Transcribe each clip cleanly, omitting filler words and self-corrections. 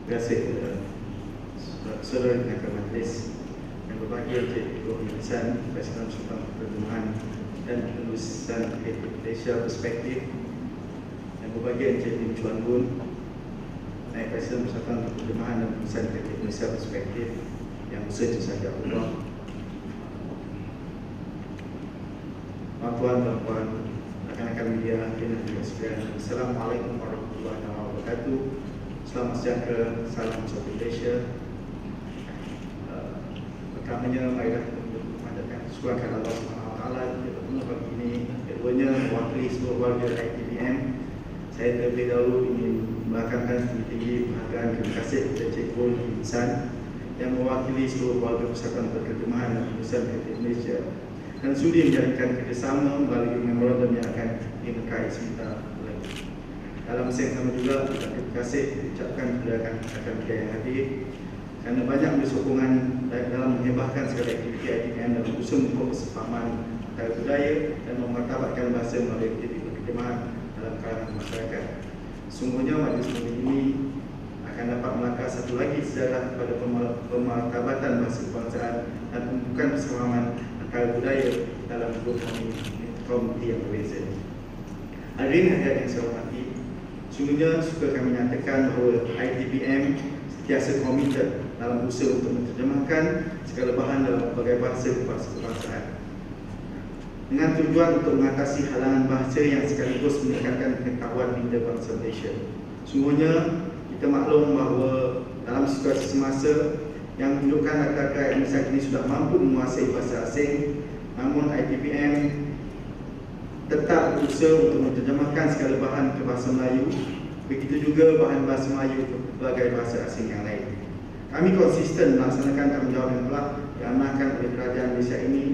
Terima kasih saudara Pengacara Majlis yang berbahagia Encik Ibu Hasan, Presiden Persatuan Perterjemahan dan Penulisan Kreatif Malaysia Perspektif, yang berbahagia Encik Lim Chuan Boon, Naib Presiden Persatuan Perterjemahan dan Penulisan Kreatif Malaysia Perspektif, yang usaha sahaja Allah. Tuan dan puan, rakan-rakan media hadirin juga sekalian, Assalamualaikum warahmatullahi wabarakatuh. Selamat sejahtera, salam satu Malaysia. Pertamanya, marilah kita mengucapkan syukur kepada Allah SWT yang bertemu pagi ini. Keduanya, mewakili seluruh warga ITBM, saya terlebih dahulu ingin merakamkan tinggi-tinggi penghargaan terima kasih kepada Encik Boon Hasan yang mewakili seluruh warga Persatuan Perterjemahan dan Penulisan Kreatif Malaysia dan sudi menjalankan kerjasama melalui memorandum yang akan dimekai sebentar lagi. Dalam masa yang sama juga, terima kasih diucapkan kepada rakan-rakan media yang hadir kerana banyak bersokongan dalam menghebahkan segala aktiviti ITBM dalam usaha untuk kesepahaman antara budaya dan memartabatkan bahasa melalui aktiviti perterjemahan dalam kalangan masyarakat. Sungguhnya majlis ini akan dapat melangkah satu lagi sejarah kepada pemartabatan bahasa kebangsaan dan pembukaan kesepahaman antara budaya dalam dua komuniti yang berbeza. Hadirin hadirat yang saya hormati, sungguhnya suka kami nyatakan bahawa ITBM sentiasa komited dalam usaha untuk menterjemahkan segala bahan dalam berbagai bahasa kebangsaan dengan tujuan untuk mengatasi halangan bahasa yang sekaligus meningkatkan pengetahuan minda bangsa Malaysia. Sungguhnya kita maklum bahawa dalam situasi semasa yang menunjukkan rakyat Indonesia kini sudah mampu menguasai bahasa asing, namun ITBM tetap berusaha untuk menterjemahkan segala bahan ke bahasa Melayu, begitu juga bahan bahasa Melayu ke berbagai bahasa asing yang lain. Kami konsisten melaksanakan tanggungjawab yang telah diamanahkan oleh Kerajaan Malaysia ini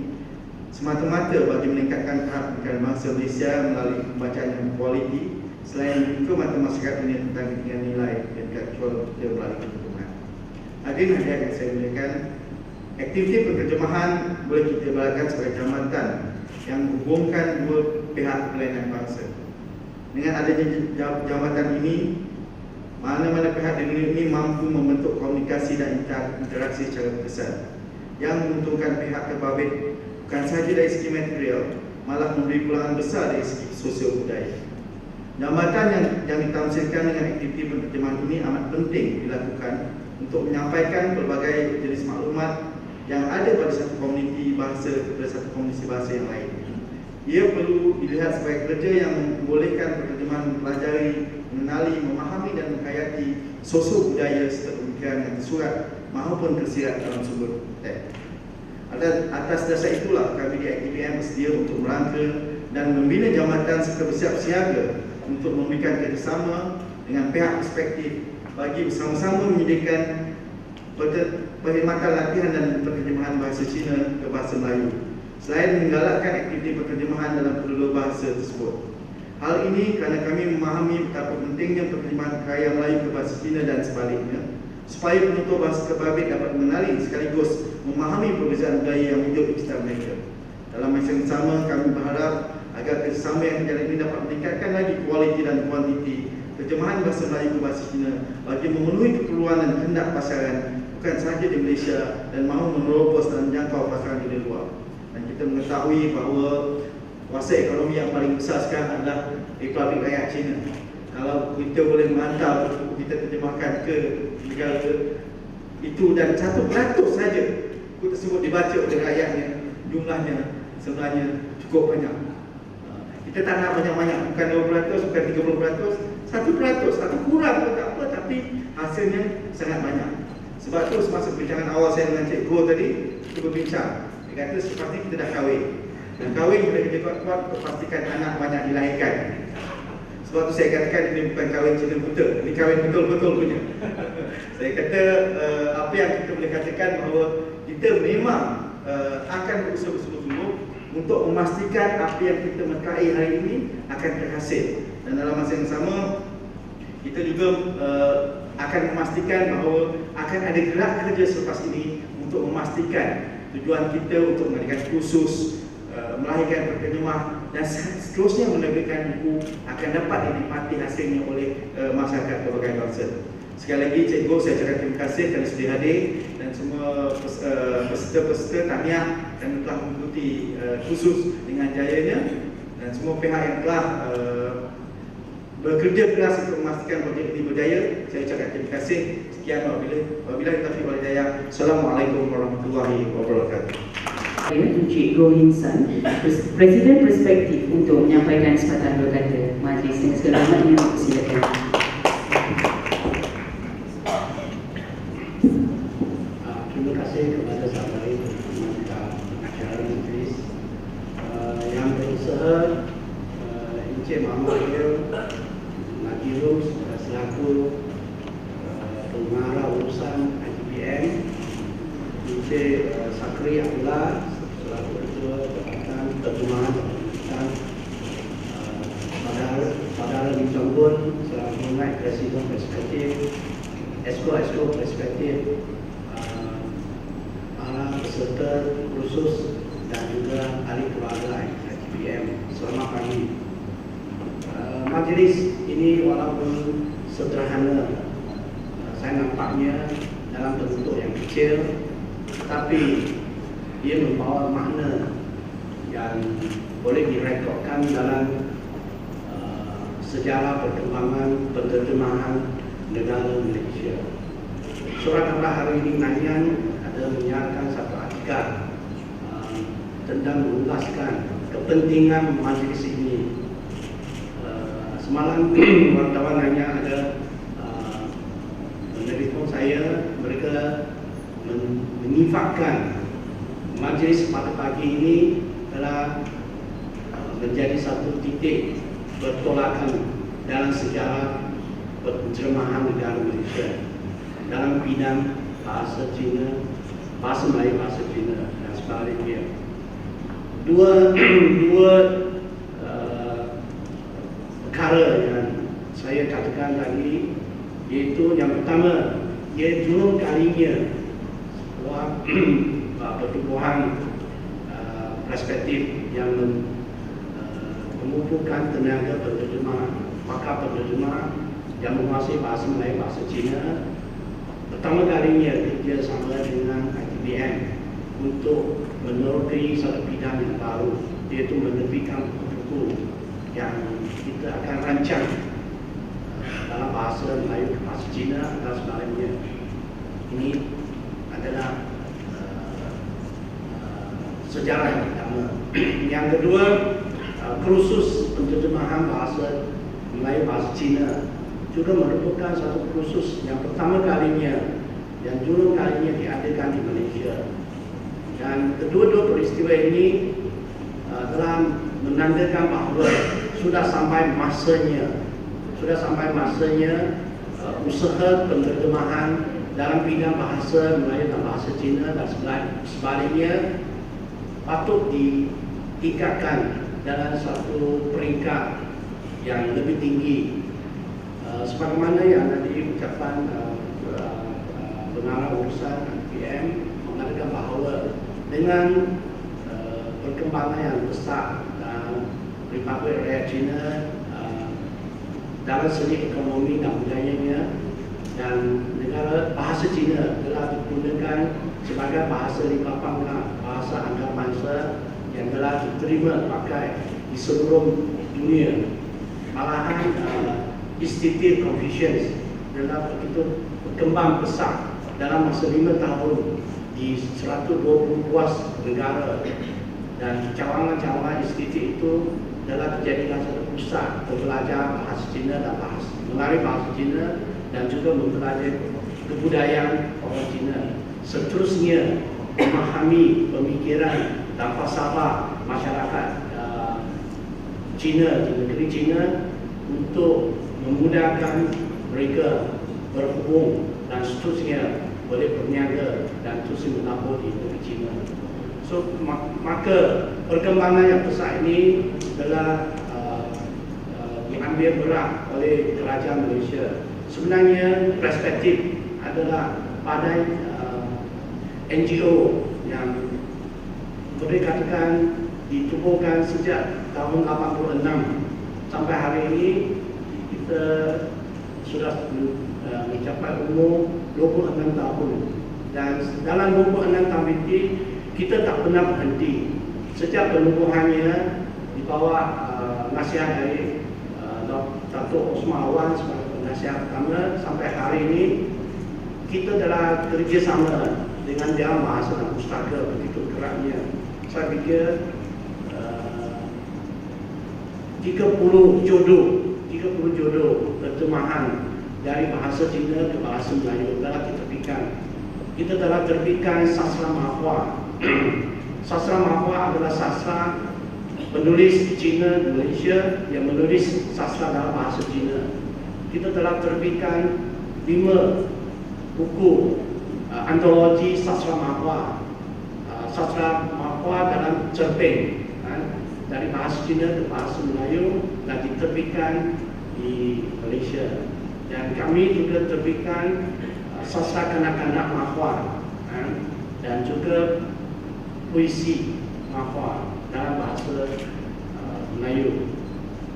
semata-mata bagi meningkatkan tahap pendidikan bangsa Malaysia melalui pembacaan yang berkualiti, selain membuka mata masyarakat dunia tentang ketinggian nilai dan keaktual kita melalui perterjemahan. Hadirin hadirat yang saya muliakan, aktiviti perterjemahan boleh kita ibaratkan sebagai jambatan yang menghubungkan dua pihak kelainan bangsa. Dengan adanya jambatan ini, mana-mana pihak di dunia ini mampu membentuk komunikasi dan interaksi secara besar yang menguntungkan pihak terbabit bukan sahaja dari segi material, malah memberi peluang besar dari segi sosial budaya. Jambatan yang ditamsilkan dengan aktiviti penterjemahan ini amat penting dilakukan untuk menyampaikan berbagai jenis maklumat yang ada pada satu komuniti bahasa kepada satu komuniti bahasa yang lain. Ia perlu dilihat sebagai kerja yang membolehkan penterjemahan mempelajari, mengenali, memahami dan menghayati sosok budaya serta pemikiran yang tersurat maupun tersirat dalam sumber teks. Atas dasar itulah kami di ITBM bersedia untuk merangka dan membina jambatan serta bersiap siaga untuk memberikan kerjasama dengan pihak perspektif bagi bersama-sama menyediakan perkhidmatan latihan dan penterjemahan bahasa Cina ke bahasa Melayu, selain menggalakkan aktiviti penterjemahan dalam kedua bahasa tersebut. Hal ini kerana kami memahami betapa pentingnya penterjemahan karya Melayu ke bahasa Cina dan sebaliknya, supaya penutur bahasa terbabit dapat mengenali sekaligus memahami perbezaan budaya yang wujud di sekitar mereka. Dalam masa yang sama, kami berharap agar kerjasama yang terjalin ini dapat meningkatkan lagi kualiti dan kuantiti terjemahan bahasa Melayu ke bahasa Cina bagi memenuhi keperluan dan kehendak pasaran bukan sahaja di Malaysia dan mahu menerobos dan menjangkau pasaran di luar. Dan kita mengetahui bahawa kuasa ekonomi yang paling besar sekarang adalah Republik Rakyat China. Kalau kita boleh menghantar buku kita terjemahkan ke negara itu dan 1% saja buku tersebut dibaca oleh rakyatnya, jumlahnya sebenarnya cukup banyak. Kita tak nak banyak-banyak, bukan 20%, bukan 30%, 1%, satu kurang pun tak apa, tapi hasilnya sangat banyak. Sebab tu semasa perbincangan awal saya dengan Cik Go tadi, kita berbincang. Dia kata sepatutnya kita dah kahwin. Dan kahwin boleh kerja kuat-kuat untuk pastikan anak banyak dilahirkan. Sebab tu saya katakan ini bukan kahwin Cina buta, ini kahwin betul-betul punya. Saya kata apa yang kita boleh katakan bahawa kita memang akan berusaha bersungguh-sungguh untuk memastikan apa yang kita mekai hari ini akan terhasil. Dan dalam masa yang sama, kita juga akan memastikan bahawa akan ada gerak kerja selepas ini untuk memastikan tujuan kita untuk mengadakan kursus, melahirkan penterjemah dan seterusnya menerbitkan buku akan dapat dinikmati hasilnya oleh masyarakat berbagai bangsa. Sekali lagi Cikgu, saya ucapkan terima kasih kerana sedia hadir dan semua peserta-peserta tahniah kerana telah mengikuti khusus dengan jayanya, dan semua pihak yang telah bekerja keras untuk memastikan projek ini berjaya. Saya ucapkan terima kasih. Sekian wabillahi taufiq wal hidayah. Assalamualaikum warahmatullahi wabarakatuh. Encik Goh Hin San, Presiden Perspektif, untuk menyampaikan sepatah dua kata majlis. Dengan segala hormat dengan persilakan. Terima kasih kepada sahabat acara majlis yang berusaha, Encik Muhammad Najirul selaku pengarah urusan ITBM, Encik Sakri Abdullah selaku Ketua Jabatan Terjemahan dan Saudara Lim Chong Bun selaku Pengarah Presiden Perspektif, Esko Perspektif, para peserta khusus dan juga ahli keluarga ITBM. Selamat pagi. Majlis ini walaupun sederhana, saya nampaknya dalam bentuk yang kecil, tetapi ia membawa makna yang boleh direkodkan dalam sejarah perkembangan penterjemahan negara Malaysia. Surat Khabar hari ini Nanyang ada menyiarkan satu artikel tentang menjelaskan kepentingan majlis ini. Semalam wartawan Nanyang ada menelpon saya, mereka menyifatkan majlis pada pagi ini telah menjadi satu titik bertolakan dalam sejarah penterjemahan negara Malaysia dalam bidang bahasa Cina, bahasa Melayu, bahasa Cina dan sebaliknya. Dua perkara yang saya katakan tadi, iaitu yang pertama, ia julung kalinya pertumbuhan perspektif yang mengumpulkan tenaga penterjemah, pakar penterjemah yang menguasai bahasa Melayu, bahasa Cina. Pertama kalinya kerjasama dengan ITBM untuk menerokai satu bidang yang baru, iaitu menerbitkan buku yang kita akan rancang dalam bahasa Melayu, bahasa Cina dan sebaliknya. Ini adalah sejarah yang pertama. Yang kedua, kursus penterjemahan bahasa Melayu, bahasa Cina juga merupakan satu kursus yang pertama kalinya, yang julung kalinya diadakan di Malaysia. Dan kedua-dua peristiwa ini telah menandakan bahawa sudah sampai masanya usaha penterjemahan dalam bidang bahasa Melayu dan bahasa Cina dan sebaliknya patut ditingkatkan dalam satu peringkat yang lebih tinggi. Sebagaimana yang tadi ucapan pengarah urusan ITBM mengatakan bahawa dengan perkembangan yang besar dan Republik Rakyat Cina dalam segi ekonomi dan budayanya, dan negara bahasa Cina telah digunakan sebagai bahasa lipat-pangkat, bahasa antarabangsa yang telah diterima pakai di seluruh dunia. Malahan Institut Confucius telah begitu berkembang pesat dalam masa 5 tahun di 120 puas negara, dan cawangan-cawangan institut itu telah dijadikan satu pusat pembelajaran bahasa Cina dan melalui bahasa Cina dan juga mempelajari kebudayaan orang Cina. Seterusnya memahami pemikiran dan falsafah masyarakat Cina di negeri Cina untuk memudahkan mereka berhubung dan seterusnya boleh berniaga dan terus menabur di negeri Cina. So maka perkembangan yang besar ini telah diambil berat oleh kerajaan Malaysia. Sebenarnya perspektif adalah pada NGO yang boleh katakan ditubuhkan sejak tahun 86 sampai hari ini. Kita sudah mencapai umur 26 tahun. Dan dalam 26 tahun ini kita tak pernah berhenti. Setiap penubuhannya di bawah nasihat dari Datuk Osman Awan sebagai penasihat utama sampai hari ini, kita telah kerjasama dengan Dewan Bahasa dan Pustaka begitu keratnya. Saya fikir 30 jodoh terjemahan dari bahasa Cina ke bahasa Melayu telah diterbitkan. Kita telah terbitkan Sastra Mahua. Sastra Mahua adalah sastra penulis Cina di Malaysia yang menulis sastra dalam bahasa Cina. Kita telah terbitkan 5 buku antologi Sastra Mahua. Sastra Mahua dalam cerpen dari bahasa Cina ke bahasa Melayu dan diterbitkan di Malaysia. Dan kami juga terbitkan sastra kanak-kanak Mahua dan juga puisi Mahua dalam bahasa Melayu.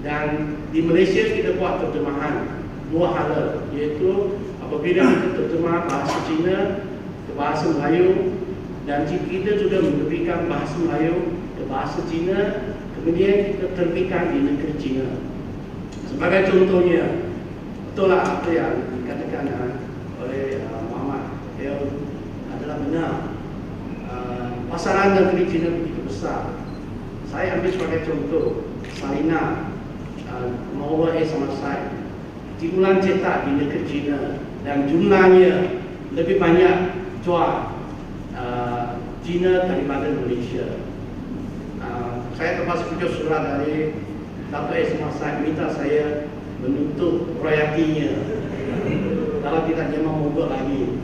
Dan di Malaysia kita buat terjemahan 2 hala, iaitu apabila kita terjemah bahasa Cina ke bahasa Melayu, dan kita juga menerbitkan bahasa Melayu ke bahasa Cina, kemudian kita terbitkan di negeri Cina. Sebagai contohnya, betul lah apa yang dikatakan oleh Muhammad, dia adalah benar. Pasaran negeri Cina begitu besar. Saya ambil sebagai contoh, Salina, novel A. Samasai, timbulan cetak di negeri Cina dan jumlahnya lebih banyak jual Cina daripada Malaysia. Saya termasuk juga surat dari Datuk A. Samasai minta saya menuntut royaltinya. Kalau tidak dia mau mogok lagi.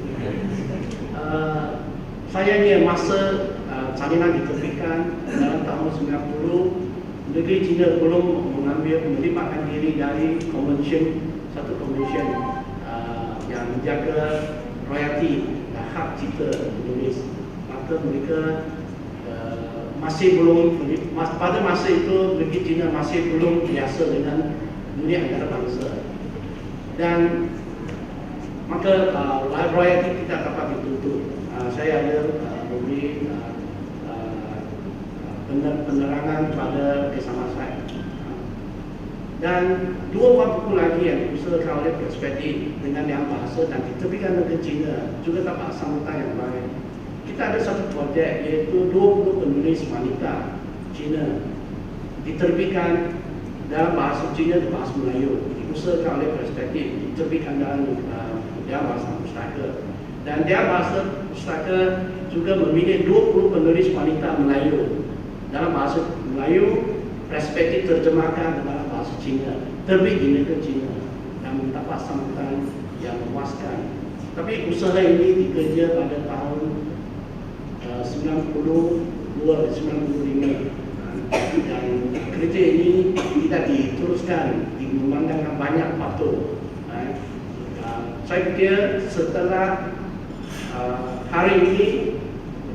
Sayangnya masa Salina diterbitkan dalam tahun 90, negeri Cina belum melibatkan diri dari satu konvensyen yang menjaga royalti dan hak cipta penulis. Maka mereka masih belum, pada masa itu negeri Cina masih belum biasa dengan dunia antarabangsa. Dan maka royalti tidak dapat dituntut. Saya ada memberi penerangan kepada bersama saya. Dan 2 buku lagi yang diusahakan oleh perspektif dengan yang bahasa dan diterbitkan negeri Cina juga dapat sambutan yang baik. Kita ada satu projek iaitu 20 penulis wanita Cina diterbitkan dalam bahasa Cina dan bahasa Melayu, diusahakan oleh perspektif, diterbitkan dalam Dewan Bahasa Pustaka. Dan Dewan Bahasa Pustaka juga memilih 20 penulis wanita Melayu dalam bahasa Melayu, perspektif terjemahkan dalam bahasa Cina, terbit di negeri Cina dan mendapat sambutan yang memuaskan. Tapi usaha ini dikerja pada tahun 95 dan kerja ini tidak diteruskan, dimandangkan banyak faktor. Saya fikir setelah hari ini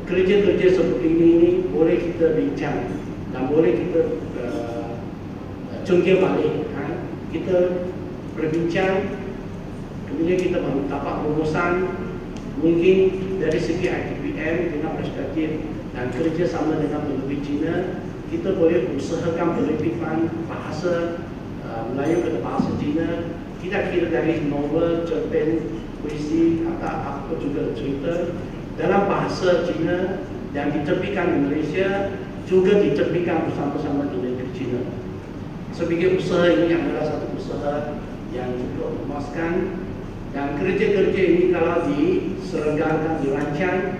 kerja-kerja seperti ini boleh kita bincang dan boleh kita cungkil balik. Kita berbincang, kemudian kita mendapat rumusan. Mungkin dari segi ITPM dengan perspektif dan kerjasama dengan penerbit Cina, kita boleh usahakan penerbitan bahasa Melayu ke bahasa Cina. Tidak kira dari novel, cerpen, puisi atau apa juga cerita dalam bahasa Cina dan diterbitkan di Malaysia, juga diterbitkan bersama-sama di negeri Cina. Saya fikir usaha ini adalah satu usaha yang cukup memuaskan. Dan kerja-kerja ini kalau diselenggarakan, dirancang,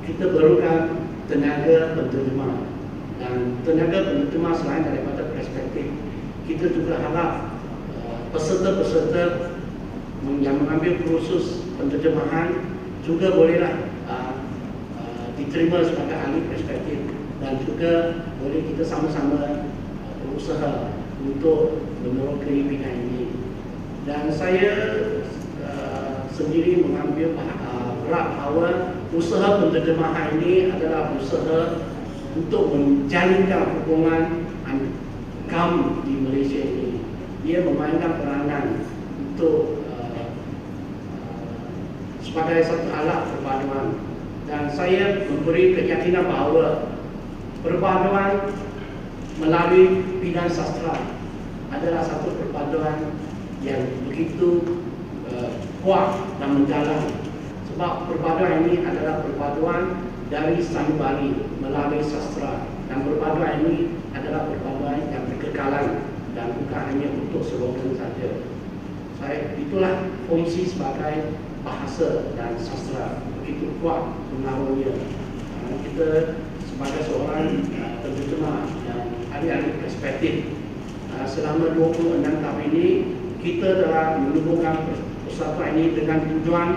kita perlukan tenaga penterjemah. Dan tenaga penterjemah selain daripada perspektif, kita juga harap peserta-peserta yang mengambil kursus penterjemahan juga bolehlah diterima sebagai ahli perspektif, dan juga boleh kita sama-sama berusaha untuk menerokai bidang ini. Dan saya sendiri mengambil berat bahawa usaha penterjemahan ini adalah usaha untuk menjalinkan hubungan kaum di Malaysia ini. Dia memainkan peranan untuk sebagai satu alat perpaduan. Dan saya memberi keyakinan bahawa perpaduan melalui bidang sastra adalah satu perpaduan yang begitu kuat dan mendalam. Sebab perpaduan ini adalah perpaduan dari sanubari melalui sastra, dan perpaduan ini adalah perpaduan yang berkekalan dan bukan hanya untuk slogan saja. Itulah fungsi sebagai bahasa dan sastra, begitu kuat pengaruhnya. Kita sebagai seorang penterjemah dan ahli-ahli perspektif, selama 26 tahun ini kita telah menemukan persatuan ini dengan tujuan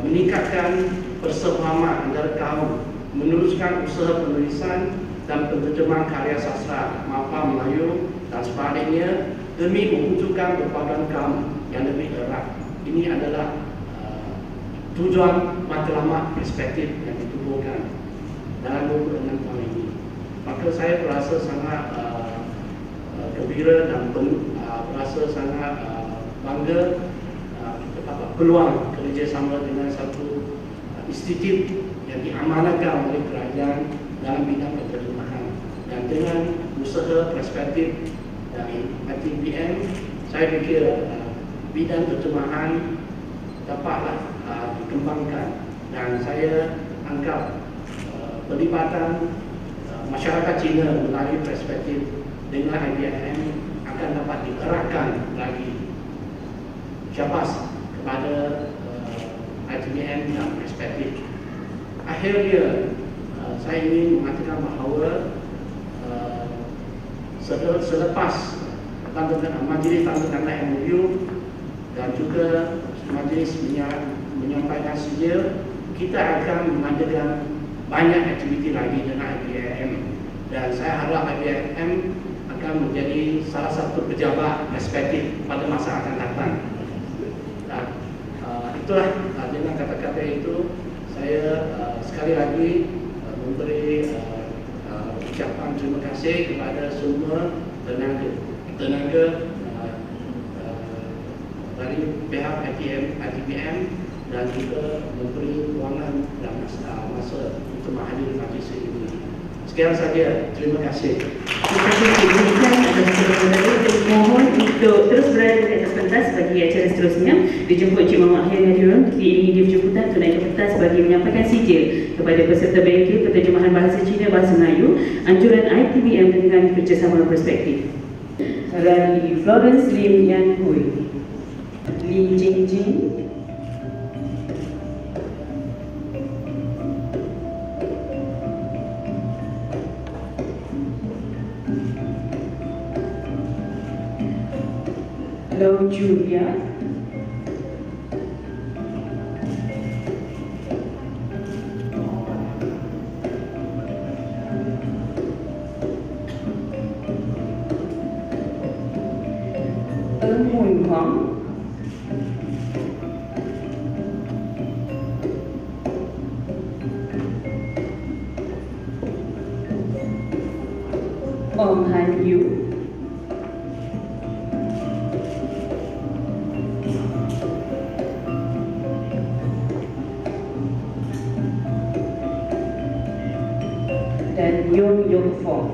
meningkatkan persefahaman antara kaum, meneruskan usaha penulisan dan penterjemahan karya sastra Mapam Melayu dan sebaliknya demi mewujudkan perpaduan kaum yang lebih erat. Ini adalah tujuan matlamat perspektif yang ditubuhkan dalam 26 tahun ini. Maka saya merasa sangat gembira dan merasa sangat bangga kita dapat peluang kerjasama dengan satu institut yang diamanahkan oleh kerajaan dalam bidang penterjemahan. Dan dengan usaha perspektif dari ITBM, saya fikir bidang terjemahan dapatlah dikembangkan, dan saya anggap pelibatan masyarakat Cina melalui perspektif dengan IBM akan dapat diterapkan lagi syabas kepada ITBM dan perspektif. Akhirnya saya ingin mengatakan bahawa selepas majlis tanda tangan MOU dan juga majlis menyampaikan sijil, kita akan mengadakan banyak aktiviti lagi dengan IBM, dan saya harap IBM akan menjadi salah satu pejabat perspektif pada masa akan datang. Dan itulah dengan kata-kata itu saya sekali lagi memberi ucapan terima kasih kepada semua tenaga dari pihak ITBM dan juga memberi ruangan dan masa untuk menghadiri majlis ini. Sekian saja, terima kasih. Terima kasih Cik Gunsan atas kebenaran. Mohon untuk terus berada di atas pentas bagi acara seterusnya. Dijemput Cik Muhammad Khairi Nadirun diiringi di jemputan untuk naik ke pentas bagi menyampaikan sijil kepada peserta bengkel penterjemahan bahasa Cina bahasa Melayu anjuran ITBM dengan kerjasama perspektif. Dari Florence Lim Yan Hui, Lee Jing Jing, Lo Julia, Mun Hong, Om Han Yu, dan Yong Yong Fong.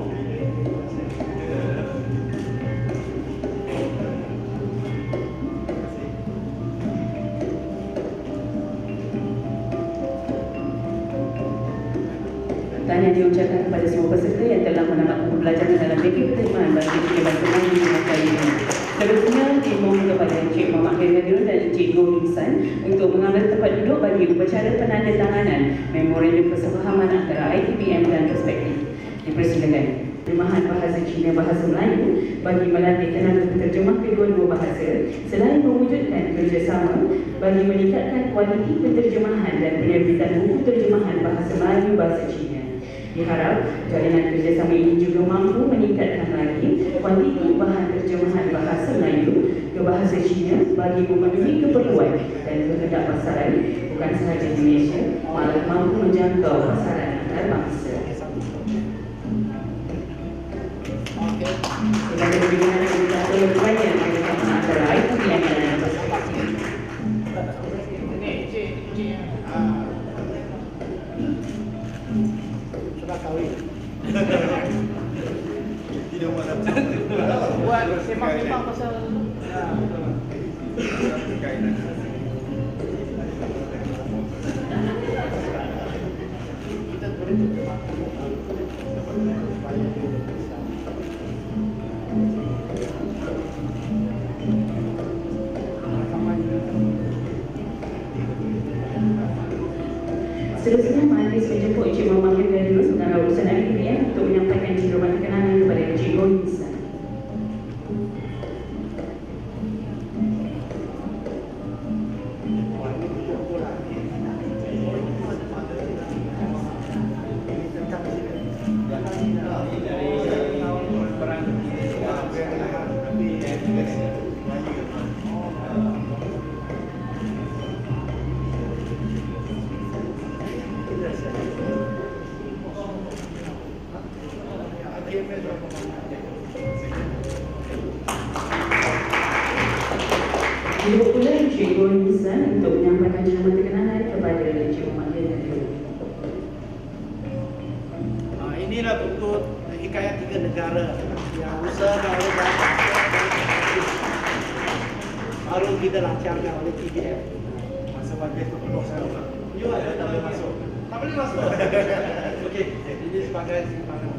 Tahniah diucapkan kepada semua peserta yang telah menamatkan pembelajaran dalam bengkel penerimaan bahasa Cina bahasa Melayu dengan kali ini. Seterusnya, dimohon kepada Encik Muhammad Khairi Nadirun dan Encik Goh Insan untuk mengambil tempat duduk bagi upacara penandatanganan memorandum persefahaman antara ITBM dan perspektif. Dipersilakan. Terjemahan bahasa Cina bahasa Melayu bagi melatih tenaga penterjemah kedua-dua bahasa selain mewujudkan kerjasama bagi meningkatkan kualiti penterjemahan dan penerbitan buku terjemahan bahasa Melayu bahasa Cina. Diharap jalinan kerjasama ini juga mampu meningkatkan lagi kuantiti bahan terjemahan bahasa Melayu ke bahasa Cina bagi memenuhi keperluan dan kehendak pasaran bukan sahaja di Malaysia, malah mampu menjangkau pasaran antarabangsa. Dengan demikian kita akan bertanya antara ITBM dan sawit. Tidak mana Buat sembang-sembang pasal kita boleh tukar. Seterusnya, Majlis menjemput Encik Muhammad Hidayus mengarah urusan IDPM untuk menyampaikan ciduman kenangan kepada Encik Goinsan. Dua pula Encik Goinsan untuk menyampaikan ciduman kenangan kepada Encik Muhammad Hidayus. Inilah bentuk hikayat tiga negara yang usaha baru kita lancarkan oleh TBM. Masa bagi itu penuh saya. You ada tak boleh masuk? Tak boleh masuk. Okey, ini sebagai simpanan.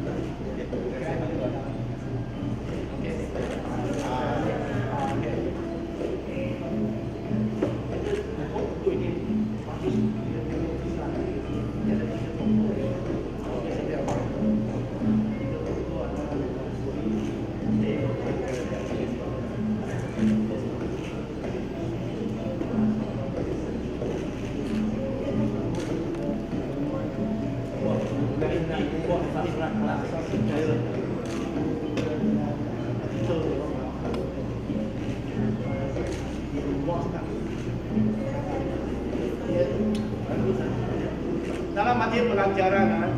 Dalam materi pelajaran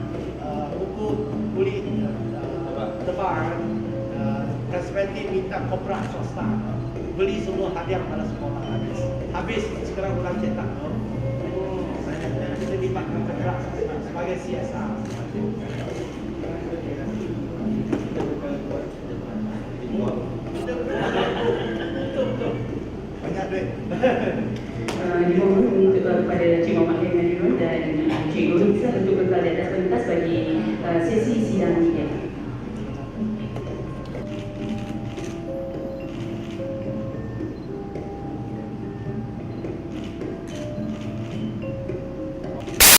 buku kulit tebal perspektif minta korporat swasta beli semua hadiah pada sekolah habis sekarang ulang cetak kita libatkan korporat sebagai CSR. Banyak duit. Dimohon untuk kepada Encik Muhammad Hidayus dan Encik Goinsan untuk kekal di atas pentas bagi sesi sidang